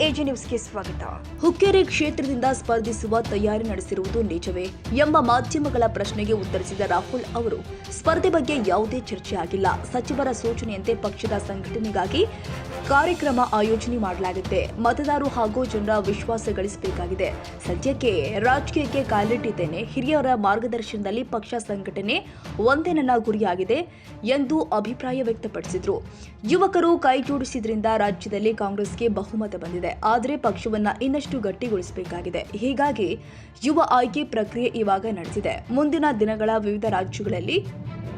AJ ನ್ಯೂಸ್ಗೆ ಸ್ವಾಗತ. ಹುಕ್ಕೇರಿ ಕ್ಷೇತ್ರದಿಂದ ಸ್ಪರ್ಧಿಸುವ ತಯಾರಿ ನಡೆಸಿರುವುದು ನಿಜವೇ ಎಂಬ ಮಾಧ್ಯಮಗಳ ಪ್ರಶ್ನೆಗೆ ಉತ್ತರಿಸಿದ ರಾಹುಲ್ ಅವರು, ಸ್ಪರ್ಧೆ ಬಗ್ಗೆ ಯಾವುದೇ ಚರ್ಚೆ ಆಗಿಲ್ಲ. ಸಚಿವರ ಸೂಚನೆಯಂತೆ ಪಕ್ಷದ ಸಂಘಟನೆಗಾಗಿ ಕಾರ್ಯಕ್ರಮ ಆಯೋಜನೆ ಮಾಡಲಾಗುತ್ತೆ. ಮತದಾರರು ಹಾಗೂ ಜನರ ವಿಶ್ವಾಸ ಗಳಿಸಬೇಕಾಗಿದೆ. ಸದ್ಯಕ್ಕೆ ರಾಜಕೀಯಕ್ಕೆ ಕಾಲಿಟ್ಟಿದ್ದೇನೆ. ಹಿರಿಯರ ಮಾರ್ಗದರ್ಶನದಲ್ಲಿ ಪಕ್ಷ ಸಂಘಟನೆ ಒಂದೇ ನನ್ನ ಗುರಿಯಾಗಿದೆ ಎಂದು ಅಭಿಪ್ರಾಯ ವ್ಯಕ್ತಪಡಿಸಿದರು. ಯುವಕರು ಕೈ ಜೋಡಿಸಿದ್ರಿಂದ ರಾಜ್ಯದಲ್ಲಿ ಕಾಂಗ್ರೆಸ್ಗೆ ಬಹುಮತ ಬಂದಿದೆ. ಆದರೆ ಪಕ್ಷವನ್ನ ಇನ್ನಷ್ಟು ಗಟ್ಟಿಗೊಳಿಸಬೇಕಾಗಿದೆ. ಹೀಗಾಗಿ ಯುವ ಆಯ್ಕೆ ಪ್ರಕ್ರಿಯೆ ಇವಾಗ ನಡೆದಿದೆ. ಮುಂದಿನ ದಿನಗಳ ವಿವಿಧ ರಾಜ್ಯಗಳಲ್ಲಿ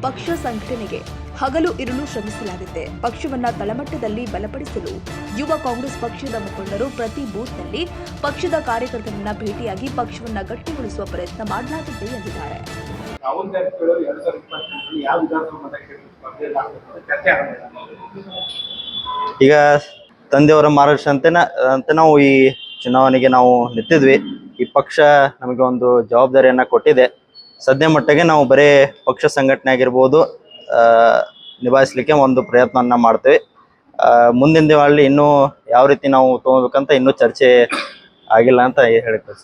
ಪಕ್ಷ ಸಂಘಟನೆಗೆ ಹಗಲು ಇರಲು ಶ್ರಮಿಸಲಾಗುತ್ತೆ. ಪಕ್ಷವನ್ನ ತಳಮಟ್ಟದಲ್ಲಿ ಬಲಪಡಿಸಲು ಯುವ ಕಾಂಗ್ರೆಸ್ ಪಕ್ಷದ ಮುಖಂಡರು ಪ್ರತಿ ಬೂತ್ನಲ್ಲಿ ಪಕ್ಷದ ಕಾರ್ಯಕರ್ತರನ್ನ ಭೇಟಿಯಾಗಿ ಪಕ್ಷವನ್ನ ಗಟ್ಟಿಗೊಳಿಸುವ ಪ್ರಯತ್ನ ಮಾಡಲಾಗುತ್ತೆ ಎಂದಿದ್ದಾರೆ. ಈಗ ತಂದೆಯವರ ಮಾರ್ಗದರ್ಶನಂತೆ ನಾವು ಈ ಚುನಾವಣೆಗೆ ನಾವು ನಿಂತಿದ್ವಿ. ಈ ಪಕ್ಷ ನಮಗೆ ಒಂದು ಜವಾಬ್ದಾರಿಯನ್ನ ಕೊಟ್ಟಿದೆ. ಸದ್ಯ ಮಟ್ಟಿಗೆ ನಾವು ಬರೀ ಪಕ್ಷ ಸಂಘಟನೆ ಆಗಿರ್ಬೋದು ನಿಭಾಯಿಸಲಿಕ್ಕೆ ಒಂದು ಪ್ರಯತ್ನವನ್ನ ಮಾಡ್ತೇವೆ. ಮುಂದಿನ ದಿನಗಳಲ್ಲಿ ಇನ್ನೂ ಯಾವ ರೀತಿ ನಾವು ತಗೋಬೇಕಂತ ಇನ್ನೂ ಚರ್ಚೆ ಆಗಿಲ್ಲ ಅಂತ ಹೇಳ್ತೇವೆ.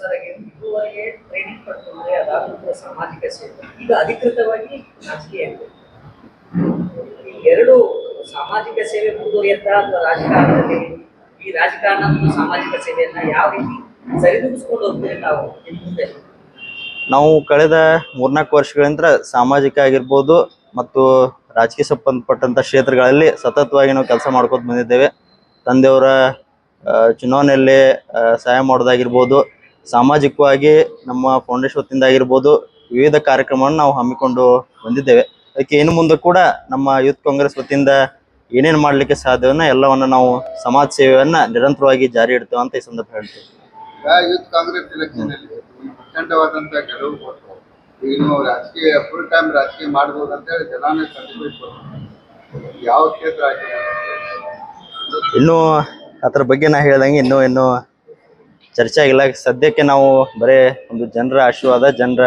ಎರಡು ಸಾಮಾಜಿಕ ಸೇವೆ ಮುಂದುವರಿಯುತ್ತ ರಾಜಕಾರಣದಲ್ಲಿ ಈ ರಾಜಕಾರಣ ಮತ್ತು ಸಾಮಾಜಿಕ ಸೇವೆಯನ್ನ ಯಾವ ರೀತಿ ಸರಿದೂಗಿಸ್ಕೊಂಡು ಹೋಗ್ತೇವೆ ನಾವು ಕಳೆದ 3-4 ವರ್ಷಗಳಿಂದ ಸಾಮಾಜಿಕ ಆಗಿರ್ಬೋದು ಮತ್ತು ರಾಜಕೀಯ ಸಂಬಂಧಪಟ್ಟಂತ ಕ್ಷೇತ್ರಗಳಲ್ಲಿ ಸತತವಾಗಿ ನಾವು ಕೆಲಸ ಮಾಡ್ಕೊತ ಬಂದಿದ್ದೇವೆ. ತಂದೆಯವರ ಚುನಾವಣೆಯಲ್ಲಿ ಸಹಾಯ ಮಾಡೋದಾಗಿರ್ಬೋದು, ಸಾಮಾಜಿಕವಾಗಿ ನಮ್ಮ ಫೌಂಡೇಶನ್ ವತಿಯಿಂದ ಆಗಿರ್ಬೋದು ವಿವಿಧ ಕಾರ್ಯಕ್ರಮವನ್ನು ನಾವು ಹಮ್ಮಿಕೊಂಡು ಬಂದಿದ್ದೇವೆ. ಅದಕ್ಕೆ ಇನ್ನು ಮುಂದೆ ಕೂಡ ನಮ್ಮ ಯೂತ್ ಕಾಂಗ್ರೆಸ್ ವತಿಯಿಂದ ಏನೇನು ಮಾಡಲಿಕ್ಕೆ ಸಾಧ್ಯವನ್ನ ಎಲ್ಲವನ್ನ ನಾವು ಸಮಾಜ ಸೇವೆಯನ್ನ ನಿರಂತರವಾಗಿ ಜಾರಿ ಇಡ್ತೇವೆ ಅಂತ ಈ ಸಂದರ್ಭ ಹೇಳ್ತೇವೆ. ಯೂತ್ ಕಾಂಗ್ರೆಸ್ ಎಲೆಕ್ಷನ್ ಅಲ್ಲಿ ಪ್ರಚಂಡವಾದಂತ ಗೆಲುವು ಕೊಟ್ಟು ಇನ್ನು ರಾಜಕೀಯ ಫುಲ್ ಟೈಮ್ ರಾಜಕೀಯ ಮಾಡಬಹುದು ಅಂತ ಹೇಳಿ ಜನಾನೇ ಸರ್ಟಿಫಿಕೇಟ್ ಯಾವ ಕ್ಷೇತ್ರ ಇನ್ನು ಅದ್ರ ಬಗ್ಗೆ ನಾ ಹೇಳ್ದಂಗೆ ಇನ್ನೂ ಚರ್ಚೆ ಆಗಿಲ್ಲ. ಸದ್ಯಕ್ಕೆ ನಾವು ಬರೀ ಒಂದು ಜನರ ಆಶೀರ್ವಾದ, ಜನರ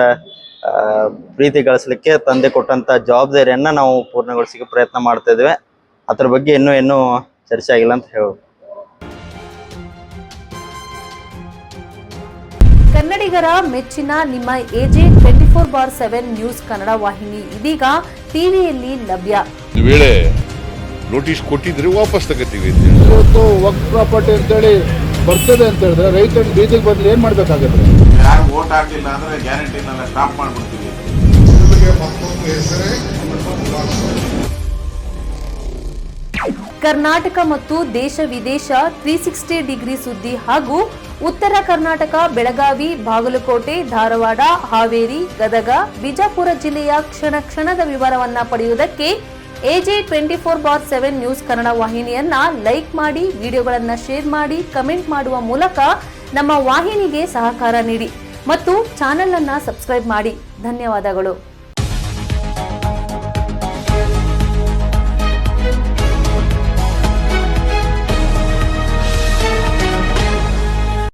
ಪ್ರೀತಿ ಗಳಿಸಲಿಕ್ಕೆ ತಂದೆ ಕೊಟ್ಟಂತ ಜವಾಬ್ದಾರಿಯನ್ನ ನಾವು ಪೂರ್ಣಗೊಳಿಸಲಿಕ್ಕೆ ಪ್ರಯತ್ನ ಮಾಡ್ತಾ ಇದ್ದೇವೆ. ಅದ್ರ ಬಗ್ಗೆ ಇನ್ನೂ ಚರ್ಚೆ ಆಗಿಲ್ಲ ಅಂತ ಹೇಳೋದು. ಕನ್ನಡಿಗರ ಮೆಚ್ಚಿನ ನಿಮ್ಮ ಎಜೆ 24/7 ನ್ಯೂಸ್ ಕನ್ನಡ ವಾಹಿನಿ ಇದೀಗ ಟಿವಿಯಲ್ಲಿ ಲಭ್ಯ. ವೇಳೆ ನೋಟಿಸ್ ಕೊಟ್ಟಿದ್ರೆ ವಾಪಸ್ ತಗೋತೀವಿ. ಇವತ್ತು ವಕ್ಫ್ ಪ್ರಾಪರ್ಟಿ ಅಂತೇಳಿ ಬರ್ತದೆ ಅಂತ ಹೇಳಿದ್ರೆ ರೈತರು ಬೀದಿಗೆ ಬಂದ್ರೆ ಏನ್ ಮಾಡ್ಬೇಕಾಗುತ್ತೆ? ಯಾರು ವೋಟ್ ಹಾಕಿಲ್ಲ ಅಂದ್ರೆ ಗ್ಯಾರಂಟಿನೆಲ್ಲ ಸ್ಟಾಪ್ ಮಾಡ್ಬಿಡ್ತೀವಿ. ಕರ್ನಾಟಕ ಮತ್ತು ದೇಶ ವಿದೇಶ 360 ಡಿಗ್ರಿ ಸುದ್ದಿ ಹಾಗೂ ಉತ್ತರ ಕರ್ನಾಟಕ, ಬೆಳಗಾವಿ, ಬಾಗಲಕೋಟೆ, ಧಾರವಾಡ, ಹಾವೇರಿ, ಗದಗ, ಬಿಜಾಪುರ ಜಿಲ್ಲೆಯ ಕ್ಷಣ ಕ್ಷಣದ ವಿವರವನ್ನ ಪಡೆಯುವುದಕ್ಕೆ ಎಜೆ 24/7 ನ್ಯೂಸ್ ಕನ್ನಡ ವಾಹಿನಿಯನ್ನ ಲೈಕ್ ಮಾಡಿ, ವಿಡಿಯೋಗಳನ್ನ ಶೇರ್ ಮಾಡಿ, ಕಮೆಂಟ್ ಮಾಡುವ ಮೂಲಕ ನಮ್ಮ ವಾಹಿನಿಗೆ ಸಹಕಾರ ನೀಡಿ ಮತ್ತು ಚಾನೆಲ್ ಅನ್ನ ಸಬ್ಸ್ಕ್ರೈಬ್ ಮಾಡಿ. ಧನ್ಯವಾದಗಳು.